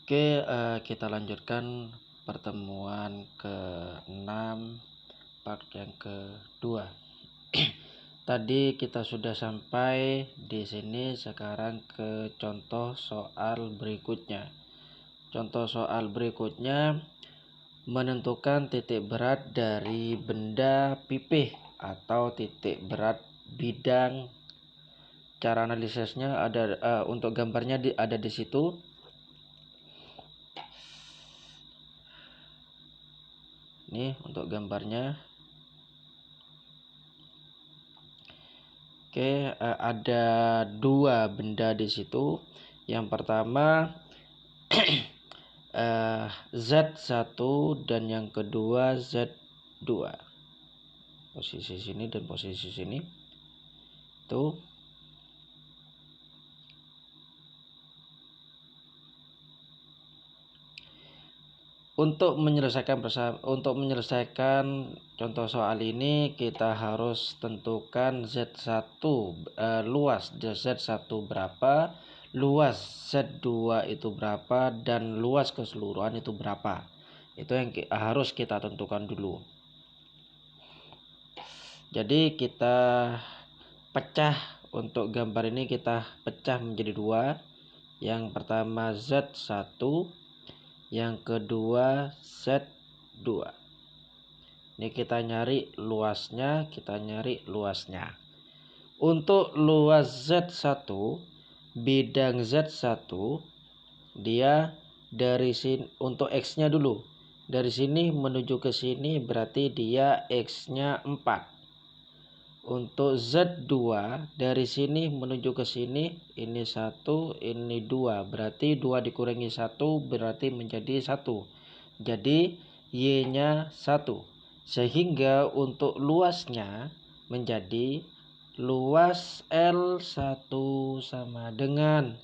Oke, kita lanjutkan pertemuan ke-6 part yang kedua. Tadi kita sudah sampai di sini, sekarang ke contoh soal berikutnya. Contoh soal berikutnya menentukan titik berat dari benda pipih atau titik berat bidang. Cara analisisnya ada untuk gambarnya ada di situ. Nih untuk gambarnya. Oke, ada dua benda di situ. Yang pertama Z1 dan yang kedua Z2. Posisi sini dan posisi sini. Tuh. Untuk menyelesaikan contoh soal ini, kita harus tentukan Z1 luas Z1 berapa, luas Z2 itu berapa, dan luas keseluruhan itu berapa. Itu yang harus kita tentukan dulu. Jadi kita pecah, untuk gambar ini kita pecah menjadi dua. Yang pertama Z1, yang kedua Z2. Ini kita nyari luasnya, Untuk luas Z1, bidang Z1 dia dari sini, untuk X-nya dulu. Dari sini menuju ke sini berarti dia X-nya 4. Untuk Z2 dari sini menuju ke sini, ini 1, ini 2. Berarti 2 dikurangi 1 berarti menjadi 1. Jadi Y-nya 1. Sehingga untuk luasnya menjadi luas L1 sama dengan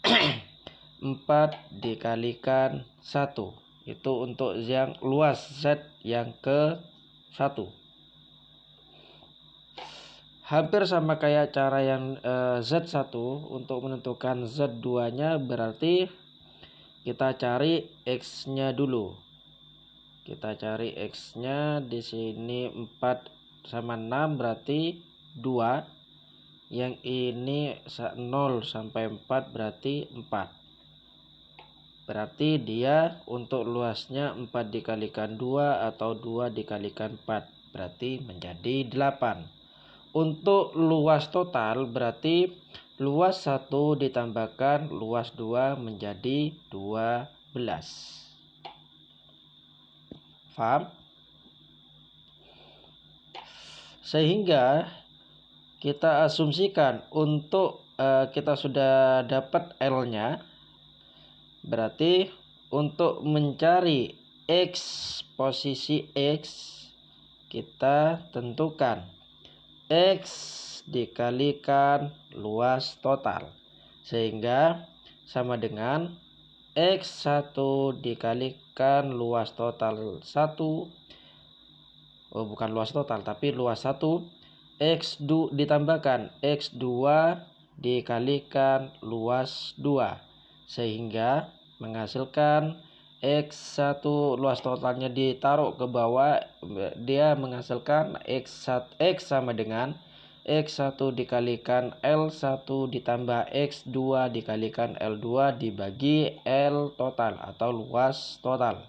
4 dikalikan 1. Itu untuk yang luas Z yang ke 1. Hampir sama kayak cara yang Z1. Untuk menentukan Z2 nya berarti kita cari X-nya dulu. Kita cari X-nya di sini 4 sama 6 berarti 2. Yang ini 0 sampai 4 berarti 4. Berarti dia untuk luasnya 4 dikalikan 2 atau 2 dikalikan 4. Berarti menjadi 8. Untuk luas total berarti luas 1 ditambahkan luas 2 menjadi 12. Paham? Sehingga kita asumsikan untuk kita sudah dapat L-nya. Berarti untuk mencari X, posisi X, kita tentukan X dikalikan luas total, sehingga sama dengan X1 dikalikan luas total 1. Bukan luas total tapi luas 1. X2 ditambahkan X2 dikalikan luas 2, sehingga menghasilkan X1 luas totalnya ditaruh ke bawah, dia menghasilkan X1, X sama dengan X1 dikalikan L1 ditambah X2 dikalikan L2 dibagi L total atau luas total.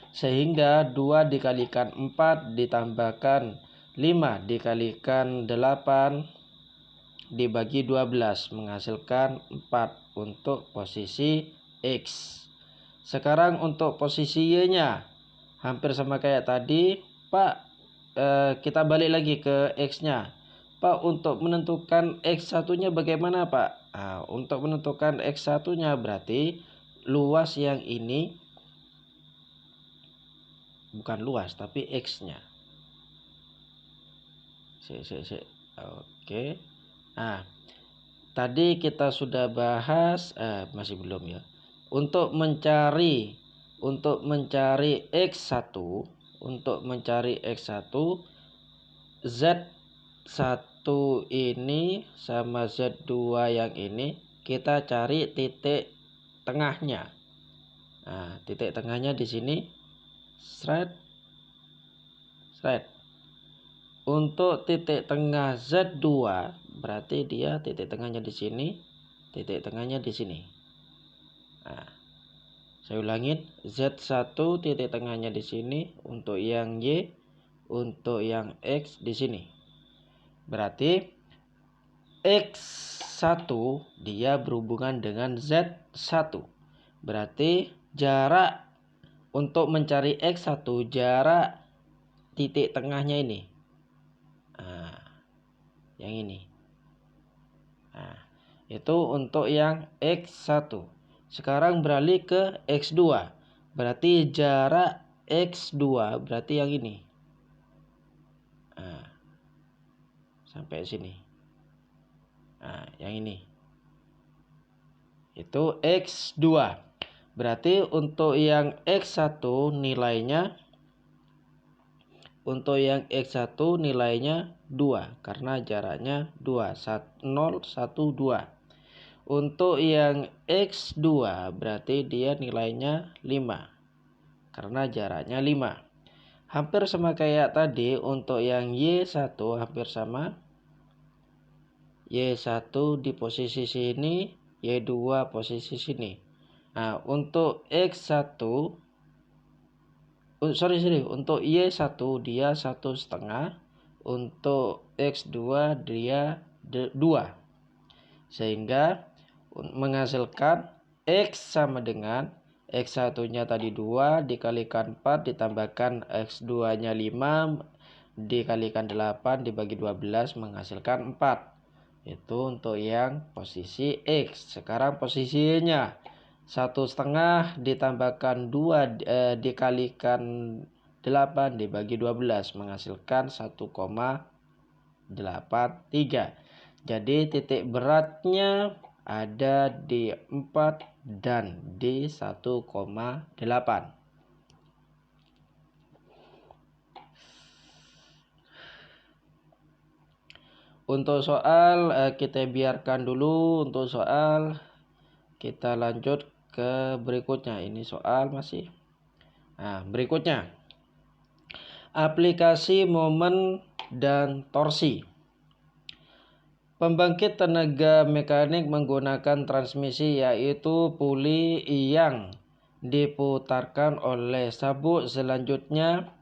Sehingga 2 dikalikan 4 ditambahkan 5 dikalikan 8 dibagi 12 menghasilkan 4 untuk posisi X. Sekarang untuk posisi Y-nya hampir sama kayak tadi, Pak. Kita balik lagi ke X-nya. Pak, untuk menentukan X1-nya bagaimana, Pak? Untuk menentukan X1-nya berarti luas yang ini, bukan luas tapi X-nya. Oke. Nah, tadi kita sudah bahas, masih belum ya. Untuk mencari X1, Z1 ini sama Z2 yang ini kita cari titik tengahnya. Nah, titik tengahnya di sini. Sret. Untuk titik tengah Z2 berarti dia titik tengahnya di sini, titik tengahnya di sini. Nah, saya ulangin, Z1 titik tengahnya di sini, untuk yang Y, untuk yang X di sini. Berarti X1 dia berhubungan dengan Z1. Berarti jarak untuk mencari X1, jarak titik tengahnya ini. Nah, yang ini. Nah, itu untuk yang X1. Sekarang beralih ke X2. Berarti jarak X2 berarti yang ini. Nah, sampai sini. Nah, yang ini. Itu X2. Berarti untuk yang X1 nilainya, untuk yang X1 nilainya 2 karena jaraknya 2, 0, 1, 2. Untuk yang X2 berarti dia nilainya 5 karena jaraknya 5. Hampir sama kayak tadi. Untuk yang Y1 hampir sama. Y1 di posisi sini, Y2 posisi sini. Nah, untuk X1 untuk Y1 dia 1,5, untuk X2 dia 2, sehingga menghasilkan X sama dengan X1 nya tadi 2 dikalikan 4 ditambahkan X2 nya 5 dikalikan 8 dibagi 12 menghasilkan 4. Itu untuk yang posisi X. Sekarang posisinya 1,5 ditambahkan 2 dikalikan 8 dibagi 12 menghasilkan 1,83. Jadi titik beratnya ada di 4 dan di 1,8. Untuk soal kita biarkan dulu. Untuk soal kita lanjut ke berikutnya. Ini soal masih. Nah, berikutnya aplikasi momen dan torsi. Pembangkit tenaga mekanik menggunakan transmisi yaitu puli yang diputarkan oleh sabuk. Selanjutnya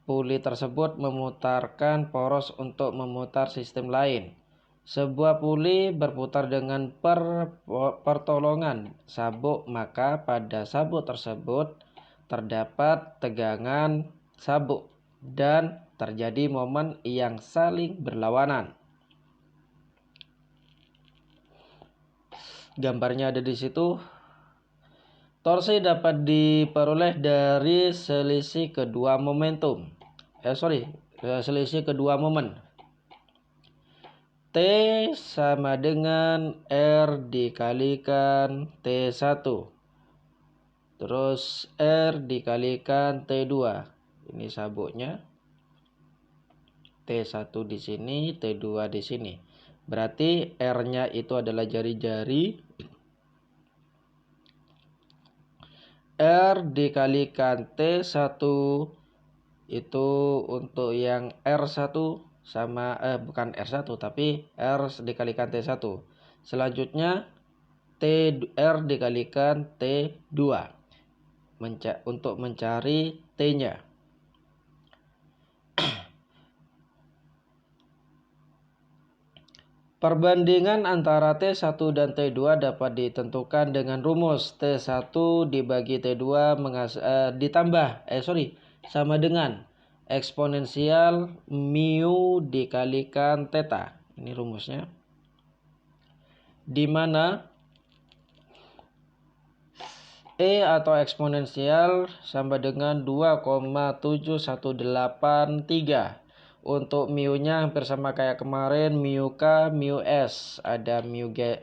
puli tersebut memutarkan poros untuk memutar sistem lain. Sebuah puli berputar dengan pertolongan sabuk, maka pada sabuk tersebut terdapat tegangan sabuk dan terjadi momen yang saling berlawanan. Gambarnya ada di situ. Torsi dapat diperoleh dari selisih kedua momentum. Selisih kedua momen. T sama dengan R dikalikan T1. Terus R dikalikan T2. Ini sabuknya. T1 di sini, T2 di sini. Berarti R-nya itu adalah jari-jari. R dikalikan T1 itu untuk yang R1 sama bukan R1 tapi R dikalikan T1. Selanjutnya R dikalikan T2 untuk mencari T-nya. Perbandingan antara T1 dan T2 dapat ditentukan dengan rumus T1 dibagi T2 sama dengan eksponensial mu dikalikan theta. Ini rumusnya. Di mana E atau eksponensial sama dengan 2,7183. Untuk mu-nya hampir sama kayak kemarin, mu K, mu S. Ada mu K,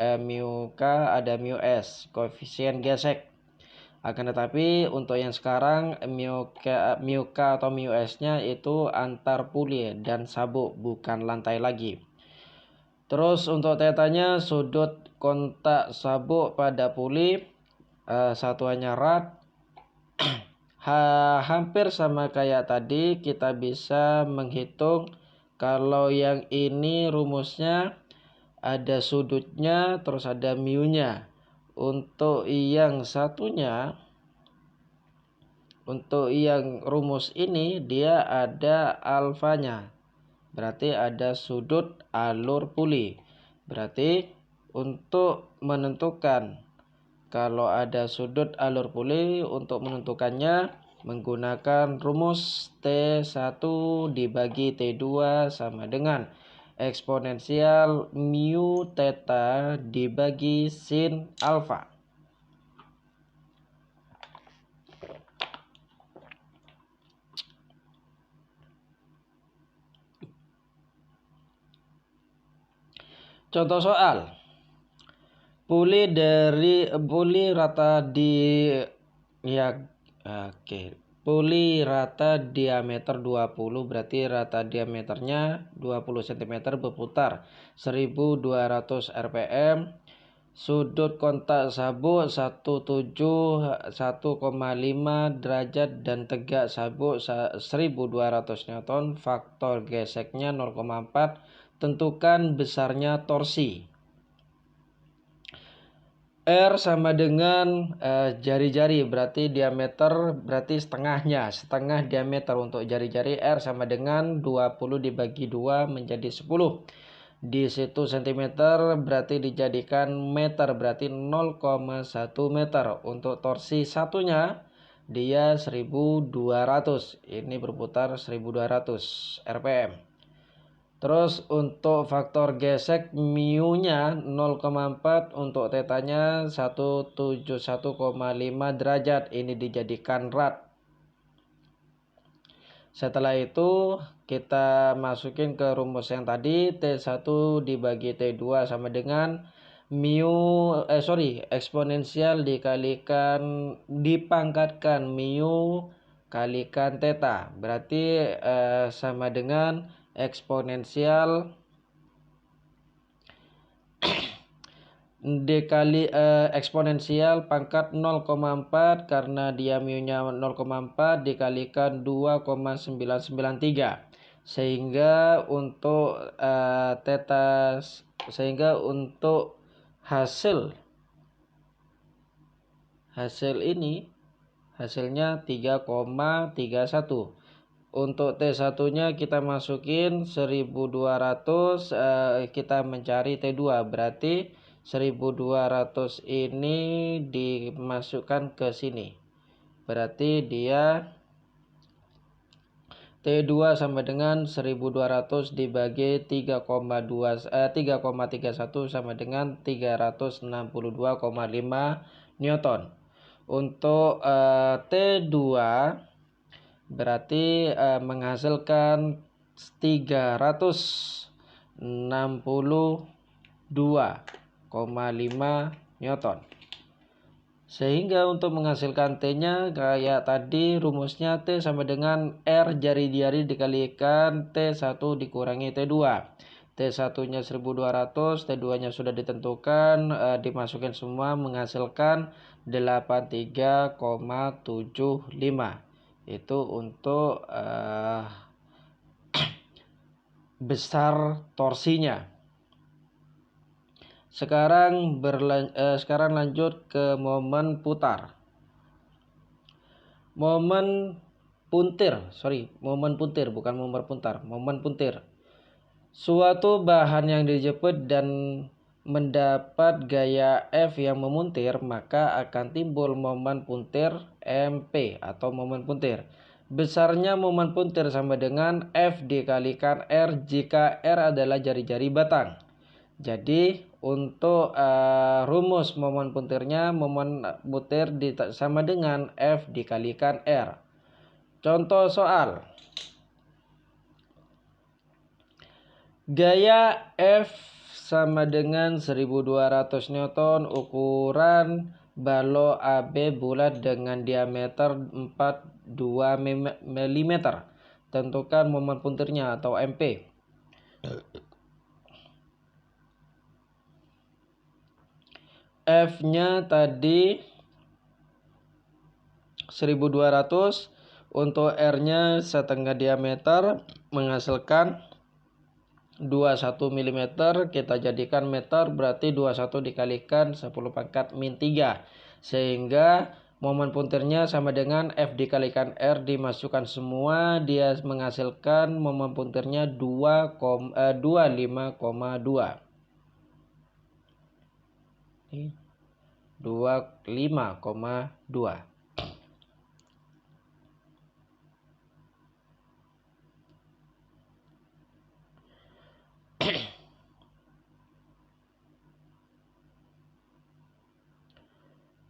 ada mu S. Koefisien gesek. Akan tetapi untuk yang sekarang mu K atau mu S-nya itu antar puli dan sabuk, bukan lantai lagi. Terus untuk tetanya sudut kontak sabuk pada puli, satuannya rad. hampir sama kayak tadi, kita bisa menghitung kalau yang ini rumusnya ada sudutnya terus ada mu-nya. Untuk yang satunya, untuk yang rumus ini dia ada alfanya. Berarti ada sudut alur puli. Berarti untuk menentukan kalau ada sudut alur puli, untuk menentukannya menggunakan rumus T1 dibagi T2 sama dengan eksponensial mu theta dibagi sin alfa. Contoh soal. Puli rata diameter 20, berarti rata diameternya 20 cm berputar 1200 rpm. Sudut kontak sabuk 1,5 derajat dan tegak sabuk 1200 Newton. Faktor geseknya 0,4. Tentukan besarnya torsi. R sama dengan jari-jari, berarti diameter, berarti setengahnya, setengah diameter untuk jari-jari. R sama dengan 20 dibagi 2 menjadi 10. Di situ cm, berarti dijadikan meter, berarti 0,1 meter. Untuk torsi satunya dia 1200, ini berputar 1200 rpm. Terus untuk faktor gesek mu-nya 0,4, untuk tetanya 171,5 derajat. Ini dijadikan rad. Setelah itu kita masukin ke rumus yang tadi, T1 dibagi T2 sama dengan eksponensial dipangkatkan mu kalikan theta. Berarti sama dengan eksponensial dikali eksponensial pangkat 0,4, karena dia mu-nya 0,4 dikalikan 2,993, sehingga untuk theta, sehingga untuk hasilnya 3,31. Untuk T1-nya kita masukin 1200, kita mencari T2, berarti 1200 ini dimasukkan ke sini. Berarti dia T2 sama dengan 1200 dibagi 3,31 sama dengan 362,5 Newton. Untuk T2 berarti menghasilkan 362,5 Newton. Sehingga untuk menghasilkan T-nya kayak tadi, rumusnya T sama dengan R jari-jari dikalikan T1 dikurangi T2. T1-nya 1200, T2-nya sudah ditentukan, dimasukin semua menghasilkan 83,75. Itu untuk besar torsinya. Sekarang lanjut ke momen putar. Momen puntir. Suatu bahan yang dijepit dan mendapat gaya F yang memuntir, maka akan timbul momen puntir MP atau momen puntir. Besarnya momen puntir sama dengan F dikalikan R jika R adalah jari-jari batang. Jadi untuk rumus momen puntirnya, momen puntir sama dengan F dikalikan R. Contoh soal. Gaya F sama dengan 1200 Newton, ukuran balok AB bulat dengan diameter 42 mm. Tentukan momen puntirnya atau MP. F-nya tadi 1200. Untuk R-nya setengah diameter menghasilkan 21 mm. Kita jadikan meter, berarti 21 dikalikan 10 pangkat min 3. Sehingga momen puntirnya sama dengan F dikalikan R dimasukkan semua. Dia menghasilkan momen puntirnya 25,2. 25,2.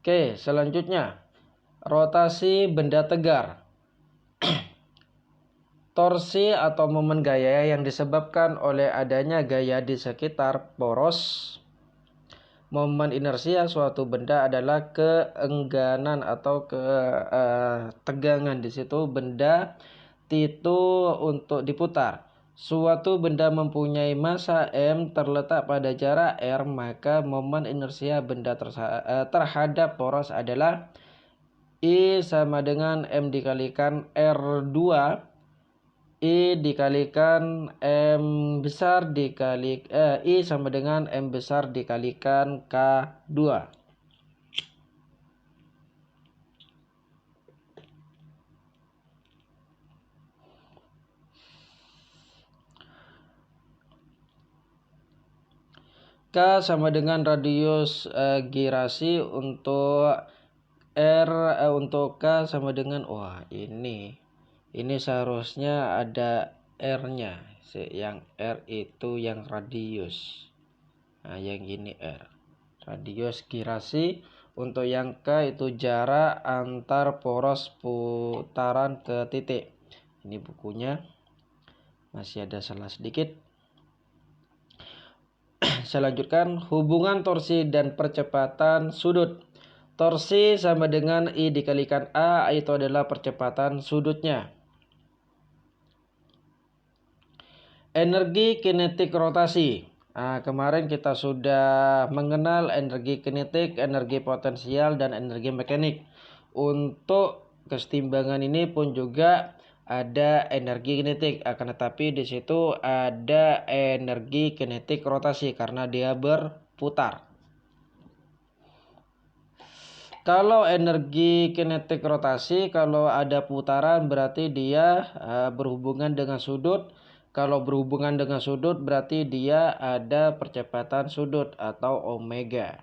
Oke, selanjutnya rotasi benda tegar. Torsi atau momen gaya yang disebabkan oleh adanya gaya di sekitar poros. Momen inersia suatu benda adalah keengganan atau ketegangan di situ benda itu untuk diputar. Suatu benda mempunyai massa M terletak pada jarak R, maka momen inersia benda terhadap poros adalah I sama dengan M dikalikan R2, I dikalikan M besar I sama dengan M besar dikalikan K2. K sama dengan radius girasi. Untuk R untuk K sama dengan, wah ini seharusnya ada R-nya. Yang R itu yang radius. Nah, yang ini R. Radius girasi. Untuk yang K itu jarak antar poros putaran ke titik. Ini bukunya masih ada salah sedikit. Saya lanjutkan, hubungan torsi dan percepatan sudut. Torsi sama dengan I dikalikan A, itu adalah percepatan sudutnya. Energi kinetik rotasi. Nah, kemarin kita sudah mengenal energi kinetik, energi potensial, dan energi mekanik. Untuk kesetimbangan ini pun juga ada energi kinetik, akan tetapi di situ ada energi kinetik rotasi karena dia berputar. Kalau energi kinetik rotasi, kalau ada putaran berarti dia berhubungan dengan sudut. Kalau berhubungan dengan sudut berarti dia ada percepatan sudut atau omega.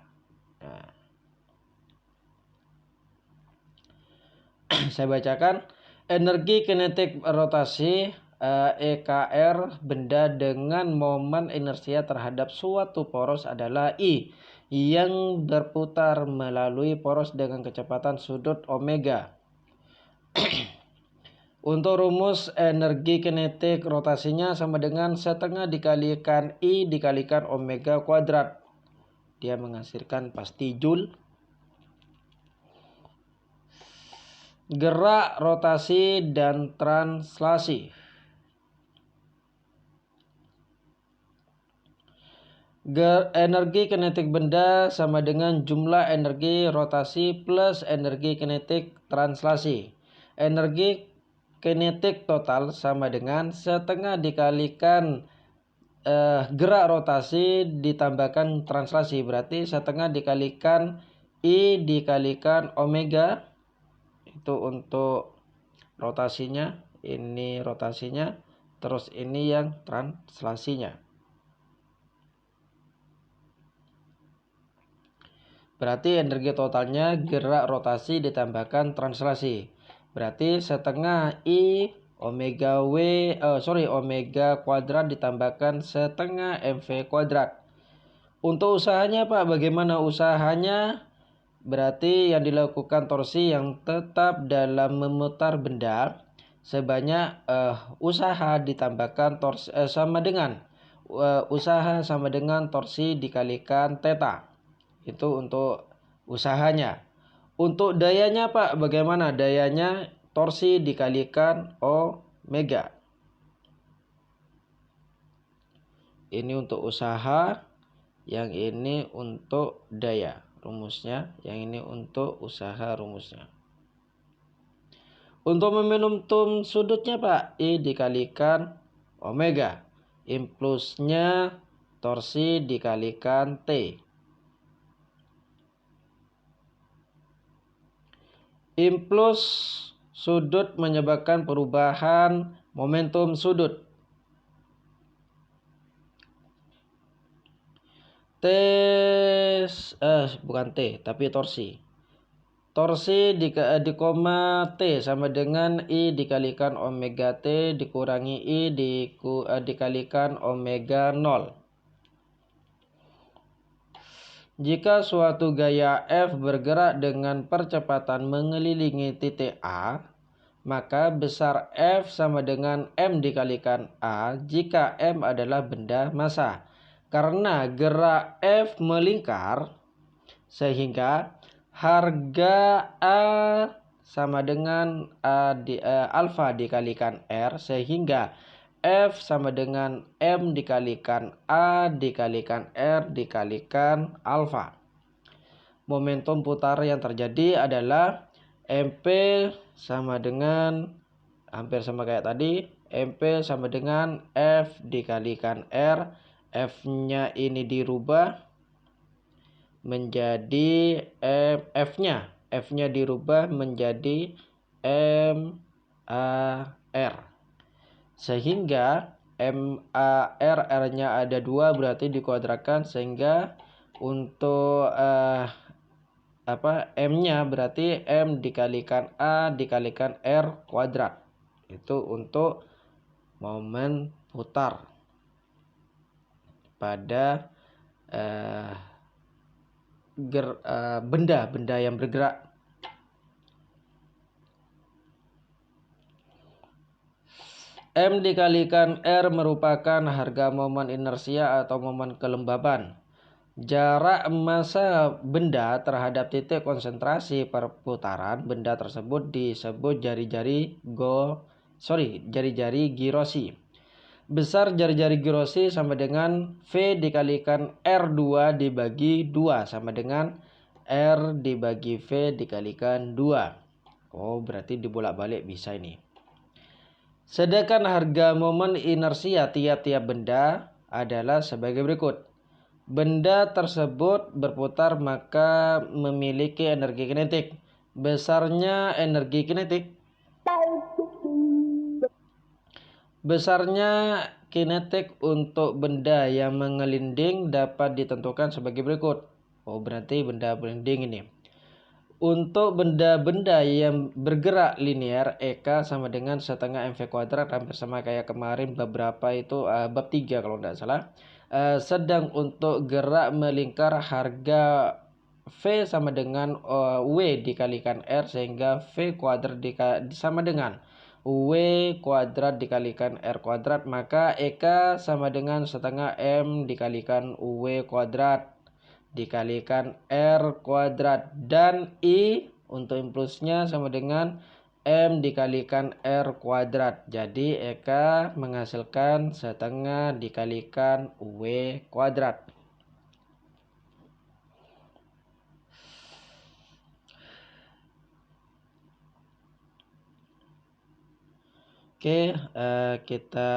Nah. Saya bacakan, energi kinetik rotasi EKR benda dengan momen inersia terhadap suatu poros adalah I yang berputar melalui poros dengan kecepatan sudut omega. Untuk rumus energi kinetik rotasinya sama dengan setengah dikalikan I dikalikan omega kuadrat. Dia menghasilkan pasti joule. Gerak, rotasi, dan translasi. Energi kinetik benda sama dengan jumlah energi rotasi plus energi kinetik translasi. Energi kinetik total sama dengan setengah dikalikan gerak rotasi ditambahkan translasi. Berarti setengah dikalikan I dikalikan omega. Itu untuk rotasinya. Ini rotasinya. Terus ini yang translasinya. Berarti energi totalnya gerak rotasi ditambahkan translasi. Berarti setengah I omega omega kuadrat ditambahkan setengah MV kuadrat. Untuk usahanya Pak, bagaimana usahanya? Berarti yang dilakukan torsi yang tetap dalam memutar benda sebanyak usaha ditambahkan torsi sama dengan usaha sama dengan torsi dikalikan theta. Itu untuk usahanya. Untuk dayanya Pak, bagaimana dayanya? Torsi dikalikan omega. Ini untuk usaha, yang ini untuk daya rumusnya, yang ini untuk usaha rumusnya. Untuk momentum sudutnya Pak, I dikalikan omega. Impulsnya torsi dikalikan T. Impuls sudut menyebabkan perubahan momentum sudut. T, bukan T, tapi torsi. Torsi di koma T sama dengan I dikalikan omega T dikurangi I dikalikan omega 0. Jika suatu gaya F bergerak dengan percepatan mengelilingi titik A, maka besar F sama dengan M dikalikan A jika M adalah benda massa. Karena gerak F melingkar, sehingga harga A sama dengan alfa dikalikan R, sehingga F sama dengan M dikalikan A dikalikan R dikalikan alfa. Momentum putar yang terjadi adalah MP sama dengan, hampir sama kayak tadi, MP sama dengan F dikalikan R. F-nya ini dirubah menjadi F-nya dirubah menjadi MAR, sehingga MAR, R-nya ada 2 berarti dikuadratkan, sehingga untuk M-nya berarti M dikalikan A dikalikan R kuadrat. Itu untuk momen putar pada benda yang bergerak. M dikalikan R merupakan harga momen inersia atau momen kelembaban. Jarak massa benda terhadap titik konsentrasi perputaran benda tersebut disebut jari-jari girosi. Besar jari-jari girosi sama dengan V dikalikan R2 dibagi 2 sama dengan R dibagi V dikalikan 2. Oh, berarti dibolak-balik bisa ini. Sedangkan harga momen inersia tiap-tiap benda adalah sebagai berikut. Benda tersebut berputar maka memiliki energi kinetik. Besarnya energi kinetik untuk benda yang mengelinding dapat ditentukan sebagai berikut. Oh, berarti benda bergelinding ini. Untuk benda-benda yang bergerak linear, EK sama dengan setengah MV kuadrat, hampir sama kayak kemarin beberapa itu bab 3 kalau tidak salah. Sedang untuk gerak melingkar, harga V sama dengan W dikalikan R, sehingga V kuadrat sama dengan W kuadrat dikalikan R kuadrat, maka EK sama dengan setengah M dikalikan W kuadrat dikalikan R kuadrat, dan I untuk impulsnya sama dengan M dikalikan R kuadrat. Jadi EK menghasilkan setengah dikalikan W kuadrat. Oke, kita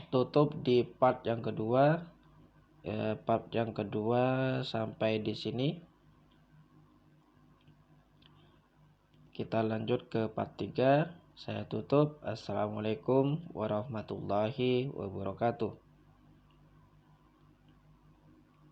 tutup di part yang kedua. Part yang kedua sampai di sini. Kita lanjut ke part 3. Saya tutup. Assalamualaikum warahmatullahi wabarakatuh.